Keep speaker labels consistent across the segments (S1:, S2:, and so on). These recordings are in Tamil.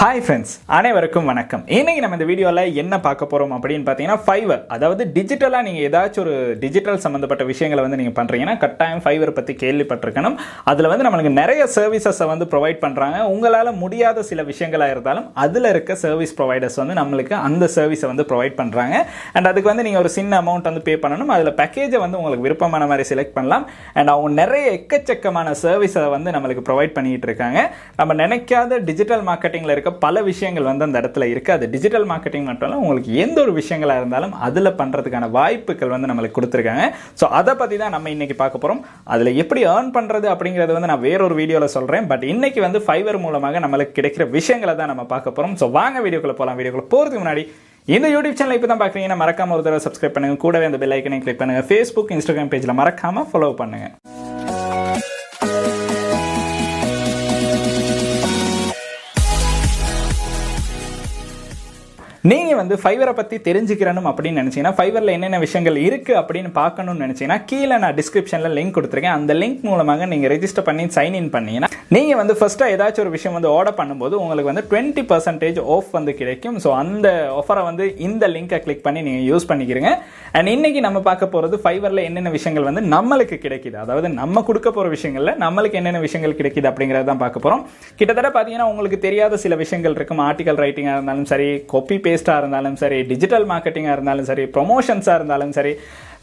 S1: Hi friends, அனைவருக்கும் வணக்கம். இன்னைக்கு நம்ம இந்த வீடியோல என்ன பார்க்க போறோம் அப்படினு பாத்தீங்கன்னா Fiverr, அதாவது டிஜிட்டலா நீங்க ஏதாச்சும் ஒரு டிஜிட்டல் சம்பந்தப்பட்ட விஷயங்களை வந்து நீங்க பண்றீங்கன்னா கட்டாயம் Fiverr பத்தி கேள்விப்பட்டிருக்கணும். அதுல வந்து நமக்கு நிறைய சர்வீசஸ் வந்து ப்ரொவைட் பண்றாங்க. உங்களால முடியாத சில விஷயங்களா இருந்தாலும் அதுல இருக்க சர்வீஸ் ப்ரொவைடர்ஸ் வந்து நமக்கு அந்த சர்வீஸை வந்து ப்ரொவைட் பண்றாங்க. அண்ட் அதுக்கு வந்து நீங்க ஒரு சின்ன அமௌண்ட் வந்து பே பண்ணணும். அதுல பேக்கேஜை வந்து உங்களுக்கு விருப்பமான மாதிரி செலக்ட் பண்ணலாம். அண்ட் அவங்க நிறைய எக்கச்சக்கமான சர்வீஸை வந்து நமக்கு ப்ரொவைட் பண்ணிட்டு இருக்காங்க. நம்ம நினைக்காத டிஜிட்டல் மார்க்கெட்டிங்ல இருக்க பல விஷயங்கள் வந்து அந்த இடத்துல இருக்கு. அது டிஜிட்டல் மார்க்கெட்டிங் மட்டும் இல்ல, உங்களுக்கு எந்த ஒரு விஷயங்களா இருந்தாலும் அதுல பண்றதுக்கான வாய்ப்புகள் வந்து நமக்கு கொடுத்திருக்காங்க. சோ அத பத்தி தான் நம்ம இன்னைக்கு பார்க்க போறோம். அதுல எப்படி earn பண்றது அப்படிங்கறது வந்து நான் வேற ஒரு வீடியோல சொல்றேன். பட் இன்னைக்கு வந்து Fiverr மூலமாக நமக்கு கிடைக்கிற விஷயங்களை தான் நம்ம பார்க்க போறோம். சோ வாங்க வீடியோக்குள்ள போலாம். வீடியோக்குள்ள போறதுக்கு முன்னாடி இந்த யூடியூப் சேனல் இப்போ தான் பார்க்குறீங்கன்னா மறக்காம ஒரு தடவை சப்ஸ்கிரைப் பண்ணுங்க. கூடவே அந்த பெல் ஐக்கனை கிளிக் பண்ணுங்க. Facebook, Instagram பேஜ்ல மறக்காம ஃபாலோ பண்ணுங்க. நீங்க வந்து Fiverr பத்தி தெரிஞ்சுக்கணும் அப்படின்னு நினைச்சீங்கன்னா Fiverrல என்னென்ன விஷயங்கள் இருக்கு அப்படின்னு பார்க்கணும்னு நினைச்சீங்கன்னா கீழே நான் டிஸ்கிரிப்ஷன்ல லிங்க் கொடுத்துருக்கேன். அந்த லிங்க் மூலமாக நீங்க ரெஜிஸ்டர் பண்ணி சைன் இன் பண்ணீங்கன்னா நீங்க வந்து ஃபர்ஸ்டா ஏதாச்சும் ஒரு விஷயம் வந்து ஆர்டர் பண்ணும்போது உங்களுக்கு வந்து 20% ஆஃப் வந்து கிடைக்கும். ஸோ அந்த ஆஃபரை வந்து இந்த லிங்கை கிளிக் பண்ணி நீங்க யூஸ் பண்ணிக்கிறீங்க. அண்ட் இன்னைக்கு நம்ம பார்க்க போறது Fiverrல என்னென்ன விஷயங்கள் வந்து நம்மளுக்கு கிடைக்குது, அதாவது நம்ம கொடுக்க போற விஷயங்கள்ல நம்மளுக்கு என்னென்ன விஷயங்கள் கிடைக்குது அப்படிங்கறத தான் பார்க்க போறோம். கிட்டத்தட்ட பாத்தீங்கன்னா உங்களுக்கு தெரியாத சில விஷயங்கள் இருக்கும். ஆர்டிகல் ரைட்டிங்கா இருந்தாலும் சரி, காப்பி பேஸ்டா இருந்தாலும் சரி, டிஜிட்டல் மார்க்கெட்டிங்கா இருந்தாலும் சரி, ப்ரொமோஷன்ஸா இருந்தாலும் சரி,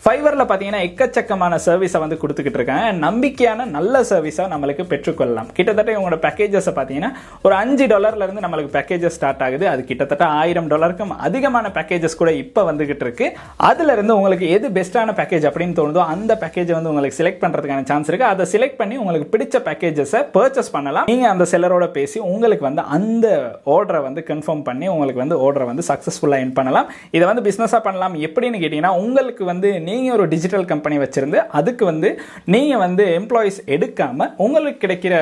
S1: Fiverrல பாத்தீங்கன்னா எக்கச்சக்கமான சர்வீஸை வந்து கொடுத்துக்கிட்டு இருக்காங்க. நம்பிக்கையான நல்ல சர்வீஸா நம்மளுக்கு பெற்றுக்கொள்ளலாம். கிட்டத்தட்ட உங்களோட பேக்கேஜஸ் பாத்தீங்கன்னா ஒரு $5 இருந்து நம்மளுக்கு பேக்கேஜஸ் ஸ்டார்ட் ஆகுது. அது கிட்டத்தட்ட $1000 அதிகமான பேக்கேஜஸ் கூட இப்ப வந்துகிட்டு இருக்கு. அதுல இருந்து உங்களுக்கு எது பெஸ்டான பேக்கேஜ் அப்படின்னு தோணுதோ அந்த பேக்கேஜ் வந்து உங்களுக்கு செலக்ட் பண்றதுக்கான சான்ஸ் இருக்கு. அதை செலக்ட் பண்ணி உங்களுக்கு பிடிச்ச பேக்கேஜஸை பர்ச்சேஸ் பண்ணலாம். நீங்க அந்த செல்லரோட பேசி உங்களுக்கு வந்து அந்த ஆர்டரை வந்து கன்ஃபார்ம் பண்ணி உங்களுக்கு வந்து ஆர்டரை வந்து சக்சஸ்ஃபுல்லா எண்ட் பண்ணலாம். இதை வந்து பிசினஸா பண்ணலாம். எப்படின்னு கேட்டீங்கன்னா, உங்களுக்கு வந்து நீங்க ஒரு டிஜிட்டல் கம்பெனி வச்சிருந்து அதுக்கு வந்து நீங்க வந்து எம்ப்ளாயிஸ் எடுக்காம உங்களுக்கு கிடைக்கிற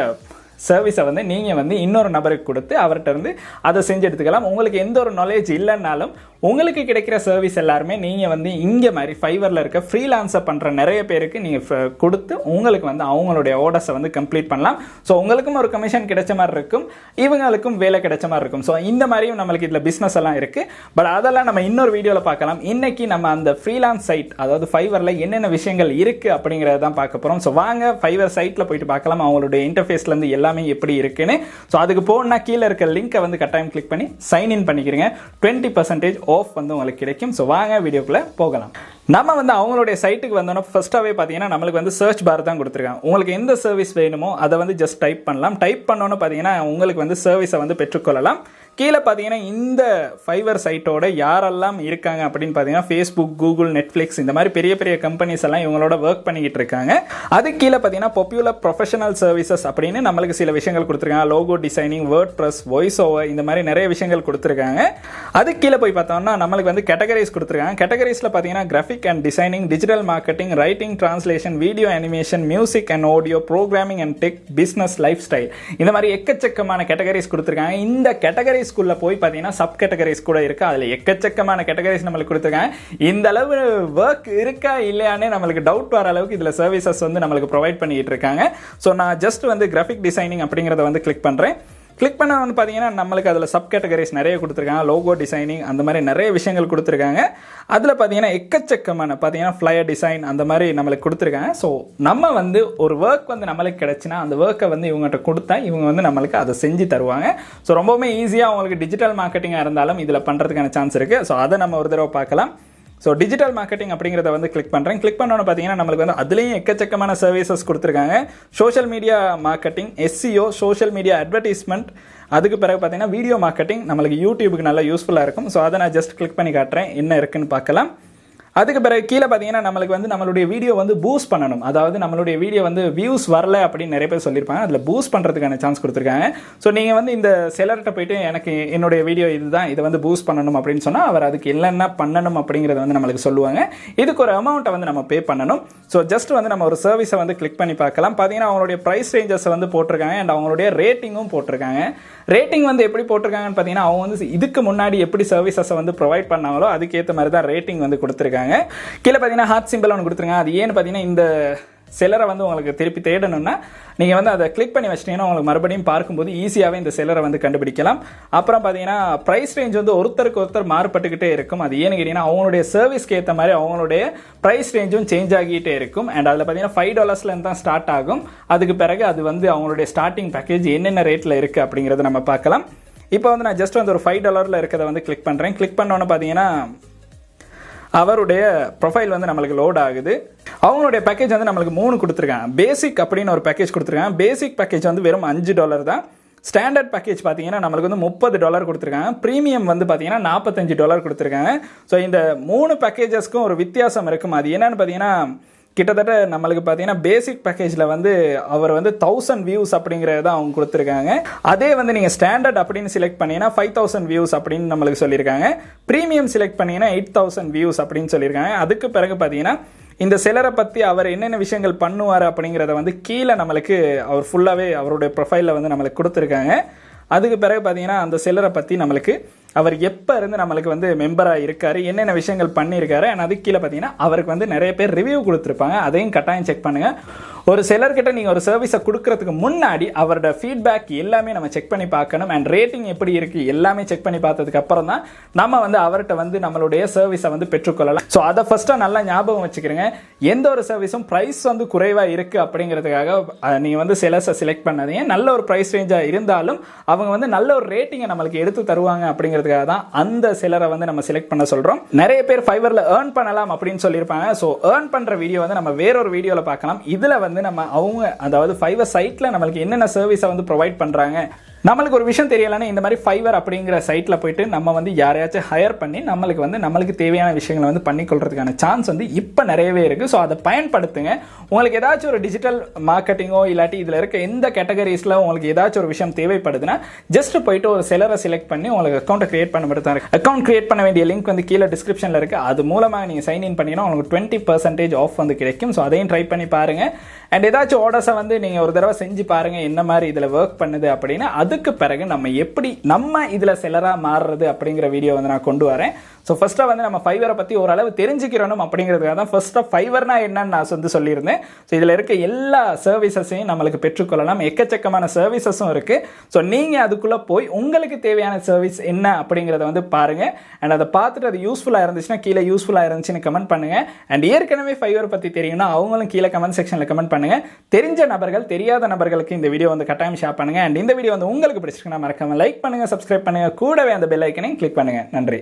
S1: சர்வீஸை வந்து நீங்க வந்து இன்னொரு நபருக்கு கொடுத்து அவர்கிட்ட இருந்து அதை செஞ்சு எடுத்துக்கலாம். உங்களுக்கு எந்த ஒரு நாலேஜ் இல்லைன்னாலும் உங்களுக்கு கிடைக்கிற சர்வீஸ் எல்லாருமே நீங்க வந்து இங்க மாதிரி Fiverrல இருக்க ஃப்ரீலான்சர் பண்ற நிறைய பேருக்கு நீங்க கொடுத்து உங்களுக்கு வந்து அவங்களுடைய ஆர்டர்ஸை வந்து கம்ப்ளீட் பண்ணலாம். ஸோ உங்களுக்கும் ஒரு கமிஷன் கிடைச்ச மாதிரி இருக்கும், இவங்களுக்கும் வேலை கிடைச்ச மாதிரி இருக்கும். ஸோ இந்த மாதிரியும் நம்மளுக்கு இதுல பிசினஸ் எல்லாம் இருக்கு. பட் அதெல்லாம் நம்ம இன்னொரு வீடியோல பார்க்கலாம். இன்னைக்கு நம்ம அந்த ஃப்ரீலான்ஸ் சைட், அதாவது Fiverrல என்னென்ன விஷயங்கள் இருக்கு அப்படிங்கறத தான் பார்க்க போறோம். ஸோ வாங்க Fiverr சைட்ல போயிட்டு பார்க்கலாம் அவங்களுடைய இன்டர்ஃபேஸ்ல இருந்து எல்லாமே எப்படி இருக்குன்னு. ஸோ அதுக்கு போனா கீழே இருக்க லிங்கை வந்து கட்டாயம் கிளிக் பண்ணி சைன் இன் பண்ணிக்கிறீங்க. 20% ஆஃப் வந்து உங்களுக்கு கிடைக்கும். சோ வாங்க வீடியோக்குள்ள போகலாம். நம்ம வந்து அவங்களுடைய சைட்டுக்கு வந்தோம்னா ஃபர்ஸ்டாவே பாத்தீங்கன்னா நம்மளுக்கு வந்து சர்ச் பார் தான் கொடுத்துருக்காங்க. உங்களுக்கு எந்த சர்வீஸ் வேணுமோ அதை வந்து ஜஸ்ட் டைப் பண்ணலாம். டைப் பண்ணோன்னு பாத்தீங்கன்னா உங்களுக்கு வந்து சர்வீஸை வந்து பெற்றுக்கொள்ளலாம். கீழே பார்த்தீங்கன்னா இந்த Fiverr சைட்டோட யாரெல்லாம் இருக்காங்க அப்படின்னு பார்த்தீங்கன்னா Facebook, Google, Netflix இந்த மாதிரி பெரிய பெரிய கம்பெனிஸ் எல்லாம் இவங்களோட ஒர்க் பண்ணிக்கிட்டு இருக்காங்க. அது கீழே பார்த்தீங்கன்னா பாப்புலர் ப்ரொஃபஷனல் சர்வீசஸ் அப்படின்னு நம்மளுக்கு சில விஷயங்கள் கொடுத்துருக்காங்க. Logo designing, WordPress, voice over இந்த மாதிரி நிறைய விஷயங்கள் கொடுத்துருக்காங்க. அது கீழே போய் பார்த்தோம்னா நம்மளுக்கு வந்து கேட்டகரிஸ் கொடுத்துருக்காங்க. கேட்டகரிஸ்ல பார்த்தீங்கன்னா graphic and designing, digital marketing, writing, translation, video animation, music and audio, programming and tech, business, life style இந்த மாதிரி எக்கச்சக்கமான கேட்டகரிஸ் கொடுத்துருக்காங்க. இந்த கேட்டகரிஸ் குள்ள போய் பாத்தீங்கன்னா சப் கேட்டகரிஸ் கூட இருக்கு. அதுல எக்கச்சக்கமான கேட்டகரிஸ் நம்மளுக்கு கொடுத்திருக்காங்க. இந்த அளவு வர்க் இருக்கா இல்லையானே நம்மளுக்கு டவுட் வர அளவுக்கு இதுல சர்வீசஸ் வந்து நம்மளுக்கு ப்ரொவைட் பண்ணிட்டு இருக்காங்க. சோ நான் ஜஸ்ட் வந்து கிராஃபிக் டிசைனிங் அப்படிங்கறத வந்து கிளிக் பண்றேன். கிளிக் பண்ண வந்து பார்த்தீங்கன்னா நம்மளுக்கு அதில் சப் கேட்டகரிஸ் நிறைய கொடுத்துருக்காங்க. லோகோ டிசைனிங் அந்த மாதிரி நிறைய விஷயங்கள் கொடுத்துருக்காங்க. அதில் பார்த்தீங்கன்னா எக்கச்சக்கமான பார்த்தீங்கன்னா ஃப்ளையர் டிசைன் அந்த மாதிரி நம்மளுக்கு கொடுத்துருக்காங்க. ஸோ நம்ம வந்து ஒரு ஒர்க் வந்து நம்மளுக்கு கிடைச்சினா அந்த ஒர்க்கை வந்து இவங்ககிட்ட கொடுத்தா இவங்க வந்து நம்மளுக்கு அதை செஞ்சு தருவாங்க. ஸோ ரொம்பவுமே ஈஸியாக அவங்களுக்கு டிஜிட்டல் மார்க்கெட்டிங்காக இருந்தாலும் இதில் பண்ணுறதுக்கான சான்ஸ் இருக்குது. ஸோ அதை நம்ம ஒரு தடவை பார்க்கலாம். ஸோ டிஜிட்டல் மார்க்கெட்டிங் அப்படிங்கிறத வந்து கிளிக் பண்ணுறேன். கிளிக் பண்ணோன்னு பார்த்தீங்கன்னா நம்மளுக்கு வந்து அதுலேயும் எக்கச்சக்கமான சர்வீசஸ் கொடுத்துருக்காங்க. Social media marketing, SEO, social media advertisement, அதுக்கு பிறகு பார்த்தீங்கன்னா வீடியோ மார்க்கெட்டிங் நம்மளுக்கு யூடியூபுக்கு நல்லா யூஸ்ஃபுல்லாக இருக்கும். ஸோ அதை நான் ஜஸ்ட் கிளிக் பண்ணி காட்டுறேன் என்ன இருக்குன்னு பார்க்கலாம். அதுக்கு பிறகு கீழே பார்த்தீங்கன்னா நம்மளுக்கு வந்து நம்மளுடைய வீடியோ வந்து பூஸ்ட் பண்ணணும், அதாவது நம்மளுடைய வீடியோ வந்து வியூஸ் வரல அப்படின்னு நிறைய பேர் சொல்லியிருப்பாங்க. அதில் பூஸ்ட் பண்ணுறதுக்கான சான்ஸ் கொடுத்துருக்காங்க. ஸோ நீங்கள் வந்து இந்த செலர்கிட்ட போயிட்டு எனக்கு என்னுடைய வீடியோ இதுதான், இதை வந்து பூஸ்ட் பண்ணணும் அப்படின்னு சொன்னால் அவர் அதுக்கு என்னென்ன பண்ணணும் அப்படிங்கிறத வந்து நம்மளுக்கு சொல்லுவாங்க. இதுக்கு ஒரு அமௌண்ட்டை வந்து நம்ம பே பண்ணணும். ஸோ ஜஸ்ட் வந்து நம்ம ஒரு சர்வீஸை வந்து கிளிக் பண்ணி பார்க்கலாம். பார்த்தீங்கன்னா அவங்களுடைய ப்ரைஸ் ரேஞ்சஸை வந்து போட்டிருக்காங்க அண்ட் அவங்களுடைய ரேட்டிங்கும் போட்டிருக்காங்க. ரேட்டிங் வந்து எப்படி போட்டிருக்காங்கன்னு பார்த்தீங்கன்னா அவங்க வந்து இதுக்கு முன்னாடி எப்படி சர்வீசஸை வந்து ப்ரொவைட் பண்ணாங்களோ அதுக்கேற்ற மாதிரி தான் ரேட்டிங் வந்து கொடுத்துருக்காங்க. கீழே பார்த்தீங்கன்னா ஹார்ட் சிம்பிள் ஒன்று கொடுத்துருக்காங்க. அது ஏன்னு பார்த்தீங்கன்னா இந்த செல்லரை வந்து உங்களுக்கு திருப்பி தேடணும்னா நீங்கள் வந்து அதை கிளிக் பண்ணி வச்சிட்டீங்கன்னா உங்களுக்கு மறுபடியும் பார்க்கும்போது ஈஸியாகவே இந்த செல்லரை வந்து கண்டுபிடிக்கலாம். அப்புறம் பார்த்தீங்கன்னா ப்ரைஸ் ரேஞ்ச் வந்து ஒருத்தருக்கு ஒருத்தர் மாறுபட்டுக்கிட்டே இருக்கும். அது ஏன்னு கேட்டீங்கன்னா அவங்களுடைய சர்வீஸ்க்கு ஏற்ற மாதிரி அவங்களுடைய ப்ரைஸ் ரேஞ்சும் சேஞ்ச் ஆகிட்டே இருக்கும். அண்ட் அதில் பார்த்தீங்கன்னா $5 தான் ஸ்டார்ட் ஆகும். அதுக்கு பிறகு அது வந்து அவங்களுடைய ஸ்டார்டிங் பேக்கேஜ் என்னென்ன ரேட்டில் இருக்குது அப்படிங்கிறத நம்ம பார்க்கலாம். இப்போ வந்து நான் ஜஸ்ட் வந்து ஒரு $5 இருக்கிறத வந்து கிளிக் பண்ணுறேன். கிளிக் பண்ணோன்னு பார்த்தீங்கன்னா அவருடைய ப்ரொஃபைல் வந்து நம்மளுக்கு லோட் ஆகுது. அவங்களுடைய பேக்கேஜ் வந்து நம்மளுக்கு 3 கொடுத்துருக்காங்க. பேசிக் அப்படின்னு ஒரு பேக்கேஜ் கொடுத்துருக்காங்க. பேசிக் பேக்கேஜ் வந்து வெறும் $5 தான். ஸ்டாண்டர்ட் பேக்கேஜ் பார்த்தீங்கன்னா நம்மளுக்கு வந்து $30 கொடுத்துருக்காங்க. ப்ரீமியம் வந்து பார்த்தீங்கன்னா $45 கொடுத்துருக்காங்க. ஸோ இந்த 3 பேக்கேஜஸ்க்கும் ஒரு வித்தியாசம் இருக்கும். அது என்னன்னு பார்த்தீங்கன்னா கிட்டத்தட்ட நம்மளுக்கு பார்த்தீங்கன்னா பேசிக் பேக்கேஜில் வந்து அவர் வந்து 1000 வியூஸ் அப்படிங்கிறத அவங்க கொடுத்துருக்காங்க. அதே வந்து நீங்கள் ஸ்டாண்டர்ட் அப்படின்னு செலக்ட் பண்ணீங்கன்னா 5000 வியூஸ் அப்படின்னு நம்மளுக்கு சொல்லியிருக்காங்க. ப்ரீமியம் செலக்ட் பண்ணீங்கன்னா 8000 வியூஸ் அப்படின்னு சொல்லியிருக்காங்க. அதுக்கு பிறகு பார்த்தீங்கன்னா இந்த செல்லரை பற்றி அவர் என்னென்ன விஷயங்கள் பண்ணுவார் அப்படிங்கிறத வந்து கீழே நம்மளுக்கு அவர் ஃபுல்லாகவே அவருடைய ப்ரொஃபைலில் வந்து நம்மளுக்கு கொடுத்துருக்காங்க. அதுக்கு பிறகு பார்த்தீங்கன்னா அந்த செல்லரை பற்றி நம்மளுக்கு அவர் எப்போ இருந்து நம்மளுக்கு வந்து மெம்பராக இருக்காரு, என்னென்ன விஷயங்கள் பண்ணியிருக்காரு. அண்ட் அதுக்கு கீழே பார்த்தீங்கன்னா அவருக்கு வந்து நிறைய பேர் ரிவ்யூ கொடுத்துருப்பாங்க. அதையும் கட்டாயம் செக் பண்ணுங்கள். ஒரு செல்லர்கிட்ட நீங்கள் ஒரு சர்வீஸை கொடுக்கறதுக்கு முன்னாடி அவரோட ஃபீட்பேக் எல்லாமே நம்ம செக் பண்ணி பார்க்கணும். அண்ட் ரேட்டிங் எப்படி இருக்குது எல்லாமே செக் பண்ணி பார்த்ததுக்கு அப்புறம் தான் நம்ம வந்து அவர்கிட்ட வந்து நம்மளுடைய சர்வீஸை வந்து பெற்றுக்கொள்ளலாம். ஸோ அதை ஃபஸ்ட்டாக நல்லா ஞாபகம் வச்சுக்கிறேங்க. எந்த ஒரு சர்வீஸும் ப்ரைஸ் வந்து குறைவாக இருக்குது அப்படிங்கிறதுக்காக நீங்கள் வந்து செலர்ஸை செலக்ட் பண்ணாதீங்க. நல்ல ஒரு ப்ரைஸ் ரேஞ்சாக இருந்தாலும் அவங்க வந்து நல்ல ஒரு ரேட்டிங்கை நம்மளுக்கு எடுத்து தருவாங்க அப்படிங்கிறதுக்காக தான் அந்த செலரை வந்து நம்ம செலக்ட் பண்ண சொல்கிறோம். நிறைய பேர் ஃபைவரில் ஏர்ன் பண்ணலாம் அப்படின்னு சொல்லியிருப்பாங்க. ஸோ ஏர்ன் பண்ணுற வீடியோ வந்து நம்ம வேறொரு வீடியோவில் பார்க்கலாம். இதில் வந்து நம்ம அவங்க அதாவது ஃபைவர் சைட்டில் நம்மளுக்கு என்னென்ன சர்வீஸை வந்து ப்ரொவைட் பண்ணுறாங்க. நம்மளுக்கு ஒரு விஷயம் தெரியலன்னா இந்த மாதிரி ஃபைவர் அப்படிங்கிற சைட்டில் போயிட்டு நம்ம வந்து யாரையாச்சும் ஹையர் பண்ணி நம்மளுக்கு தேவையான விஷயங்களை வந்து பண்ணிக்கொள்றதுக்கான சான்ஸ் வந்து இப்போ நிறையவே இருக்குது. ஸோ அதை பயன்படுத்துங்க. உங்களுக்கு ஏதாச்சும் ஒரு டிஜிட்டல் மார்க்கெட்டிங்கோ இல்லாட்டி இதில் இருக்க எந்த கேட்டகரிஸில் உங்களுக்கு ஏதாச்சும் ஒரு விஷயம் தேவைப்படுதுன்னா ஜஸ்ட் போயிட்டு ஒரு செலரை செலக்ட் பண்ணி உங்களுக்கு அக்கௌண்ட்டை கிரியேட் பண்ண மட்டும் தான் இருக்குது. அக்கௌண்ட் கிரியேட் பண்ண வேண்டிய லிங்க் வந்து கீழே டிஸ்கிரிப்ஷனில் இருக்குது. அது மூலமாக நீங்கள் சைன் இன் பண்ணினா உங்களுக்கு 20% ஆஃப் வந்து கிடைக்கும். ஸோ அதையும் ட்ரை பண்ணி பாருங்கள். அண்ட் ஏதாச்சும் ஆர்டர்ஸை வந்து நீங்கள் ஒரு தடவை செஞ்சு பாருங்கள் என்ன மாதிரி இதில் ஒர்க் பண்ணுது அப்படின்னு. அதுக்கு பிறகு நம்ம இதில் செல்லராக மாறுறது அப்படிங்கிற வீடியோ வந்து நான் கொண்டு வரேன். ஸோ ஃபர்ஸ்ட்டாக வந்து நம்ம ஃபைவரை பற்றி ஓரளவு தெரிஞ்சுக்கிறணும் அப்படிங்கிறதுக்காக தான் ஃபர்ஸ்ட்டாக ஃபைவர்னா என்னன்னு நான் வந்து சொல்லியிருந்தேன். ஸோ இதில் இருக்க எல்லா சர்வீசஸையும் நம்மளுக்கு பெற்றுக்கொள்ளலாம். எக்கச்சக்கமான சர்வீசஸும் இருக்குது. ஸோ நீங்கள் அதுக்குள்ளே போய் உங்களுக்கு தேவையான சர்வீஸ் என்ன அப்படிங்கிறத வந்து பாருங்கள். அண்ட் அதை பார்த்துட்டு அது யூஸ்ஃபுல்லாக இருந்துச்சுன்னா கீழே யூஸ்ஃபுல்லாக இருந்துச்சுன்னு கமெண்ட் பண்ணுங்கள். அண்ட் ஏற்கனவே ஃபைவர் பற்றி தெரியும்னா அவங்களும் கீழே கமெண்ட் செக்ஷனில் கமெண்ட் பண்ணுங்கள். தெரிஞ்ச நபர்கள் தெரியாத நபர்களுக்கு இந்த வீடியோ வந்து கட்டாயம் ஷேர் பண்ணுங்கள். அண்ட் இந்த வீடியோ வந்து உங்களுக்கு பிடிச்சிருக்குன்னா மறக்காம லைக் பண்ணுங்கள், சப்ஸ்கிரைப் பண்ணுங்கள், கூடவே அந்த பெல் ஐக்கனையும் கிளிக் பண்ணுங்கள். நன்றி.